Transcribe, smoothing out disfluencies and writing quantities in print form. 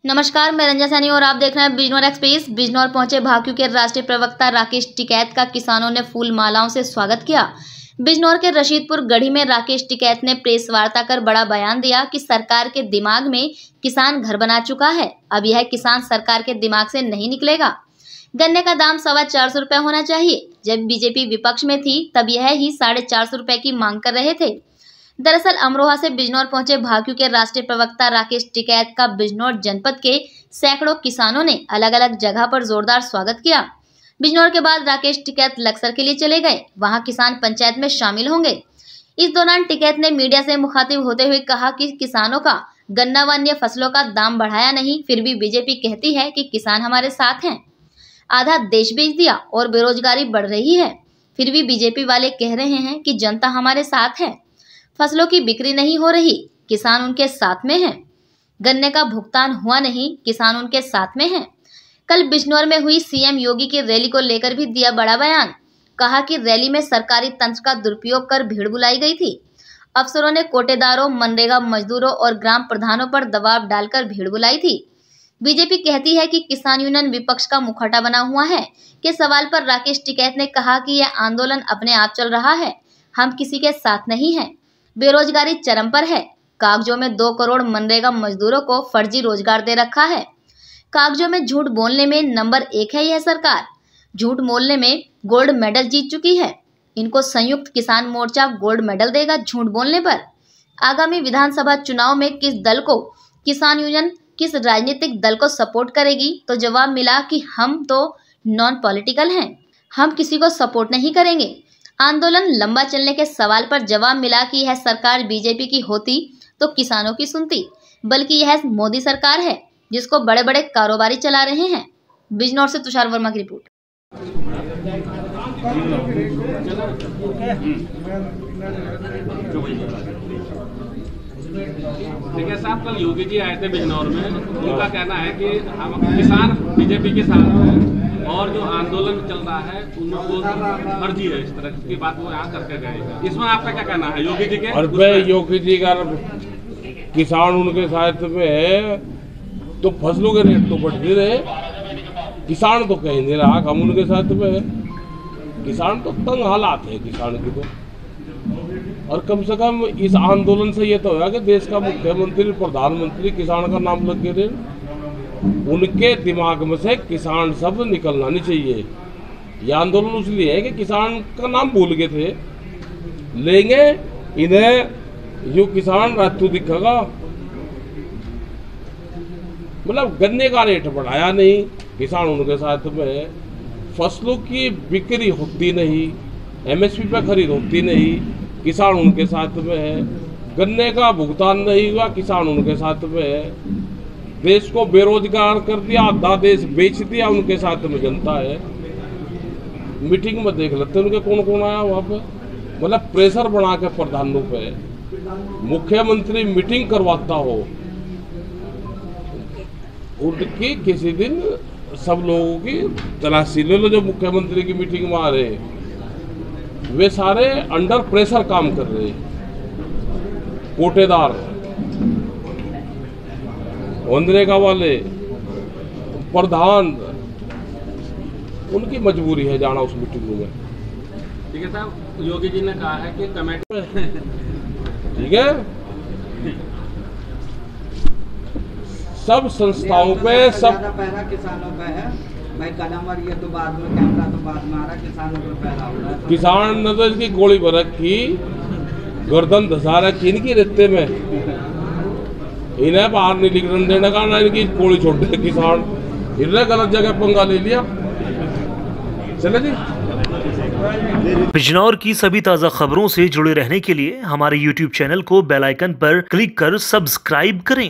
नमस्कार, मैं रंजना सैनी और आप देख रहे हैं बिजनौर एक्सप्रेस। बिजनौर पहुंचे भाकियू के राष्ट्रीय प्रवक्ता राकेश टिकैत का किसानों ने फूल मालाओं से स्वागत किया। बिजनौर के रशीदपुर गढ़ी में राकेश टिकैत ने प्रेस वार्ता कर बड़ा बयान दिया कि सरकार के दिमाग में किसान घर बना चुका है, अब यह किसान सरकार के दिमाग से नहीं निकलेगा। गन्ने का दाम 450 रुपए होना चाहिए। जब बीजेपी विपक्ष में थी तब यह ही 450 रुपए की मांग कर रहे थे। दरअसल अमरोहा से बिजनौर पहुंचे भाकियू के राष्ट्रीय प्रवक्ता राकेश टिकैत का बिजनौर जनपद के सैकड़ों किसानों ने अलग अलग जगह पर जोरदार स्वागत किया। बिजनौर के बाद राकेश टिकैत लक्सर के लिए चले गए, वहां किसान पंचायत में शामिल होंगे। इस दौरान टिकैत ने मीडिया से मुखातिब होते हुए कहा कि किसानों का गन्ना व अन्य फसलों का दाम बढ़ाया नहीं, फिर भी बीजेपी कहती है कि किसान हमारे साथ हैं। आधा देश बेच दिया और बेरोजगारी बढ़ रही है, फिर भी बीजेपी वाले कह रहे हैं कि जनता हमारे साथ है। फसलों की बिक्री नहीं हो रही, किसान उनके साथ में हैं। गन्ने का भुगतान हुआ नहीं, किसान उनके साथ में हैं। कल बिजनौर में हुई सीएम योगी की रैली को लेकर भी दिया बड़ा बयान। कहा कि रैली में सरकारी तंत्र का दुरुपयोग कर भीड़ बुलाई गई थी। अफसरों ने कोटेदारों, मनरेगा मजदूरों और ग्राम प्रधानों पर दबाव डालकर भीड़ बुलाई थी। बीजेपी कहती है कि किसान यूनियन विपक्ष का मुखौटा बना हुआ है। के सवाल पर राकेश टिकैत ने कहा कि यह आंदोलन अपने आप चल रहा है, हम किसी के साथ नहीं हैं। बेरोजगारी चरम पर है। कागजों में 2 करोड़ मनरेगा मजदूरों को फर्जी रोजगार दे रखा है। कागजों में झूठ बोलने में नंबर 1 है यह सरकार। झूठ बोलने में गोल्ड मेडल जीत चुकी है। इनको संयुक्त किसान मोर्चा गोल्ड मेडल देगा झूठ बोलने पर। आगामी विधानसभा चुनाव में किस दल को किसान यूनियन किस राजनीतिक दल को सपोर्ट करेगी, तो जवाब मिला कि हम तो नॉन पॉलिटिकल हैं, हम किसी को सपोर्ट नहीं करेंगे। आंदोलन लंबा चलने के सवाल पर जवाब मिला कि यह सरकार बीजेपी की होती तो किसानों की सुनती, बल्कि यह मोदी सरकार है जिसको बड़े बड़े कारोबारी चला रहे हैं। बिजनौर से तुषार वर्मा की रिपोर्ट। देखिए साहब, कल योगी जी आए थे बिजनौर में। उनका कहना है कि हम किसान बीजेपी के साथ हैं और जो आंदोलन चल रहा है उनको फर्जी है, इस तरह की बात वो यहाँ करके गए। इसमें आपका क्या कहना है योगी जी के? और योगी जी का किसान उनके साथ में है तो फसलों के रेट तो बढ़ते रहे, किसान तो कह नहीं रहा हम उनके साथ में है। किसान तो तंग हालात है किसान की तो। और कम से कम इस आंदोलन से ये तो होगा कि देश का मुख्यमंत्री प्रधानमंत्री किसान का नाम लग गए, उनके दिमाग में से किसान शब्द निकलना नहीं चाहिए। यह आंदोलन इसलिए है कि किसान का नाम भूल गए थे। लेंगे इन्हें जो किसान रातू दिखेगा, मतलब गन्ने का रेट बढ़ाया नहीं, किसान उनके साथ में। फसलों की बिक्री होती नहीं, एमएसपी पे खरीद होती नहीं, किसान उनके साथ में है। गन्ने का भुगतान नहीं हुआ, किसान उनके साथ में है। देश को बेरोजगार कर दिया, आधा देश बेच दिया, उनके साथ में जनता है। मीटिंग में देख लेते उनके कौन कौन आया वहाँ पे, मतलब प्रेशर बना के प्रधानों पे मुख्यमंत्री मीटिंग करवाता हो, उनकी किसी दिन सब लोगों की तलाशी ले लो। जो मुख्यमंत्री की मीटिंग में आ रहे वे सारे अंडर प्रेशर काम कर रहे हैं। कोटेदार, मनरेगा वाले, प्रधान, उनकी मजबूरी है जाना उस मीटिंग में। ठीक है साहब, योगी जी ने कहा है कि कमेटी ठीक है, सब संस्थाओं पे सब पहरा किसानों पे है भाई। कदम और ये तो बाद में कैमरा तो बाद में आ रहा, किसानों पर पहरा हो रहा है। किसान ने तो इसकी गोली भर रखी, गर्दन धसा रखी इनकी रेते में। इन्हें बाहर नहीं निकलने देने का, ना इनकी गोली छोड़ दे किसान। इन्हें गलत जगह पंगा ले लिया। चले जी। बिजनौर की सभी ताज़ा खबरों से जुड़े रहने के लिए हमारे YouTube चैनल को बेल आइकन पर क्लिक कर सब्सक्राइब करें।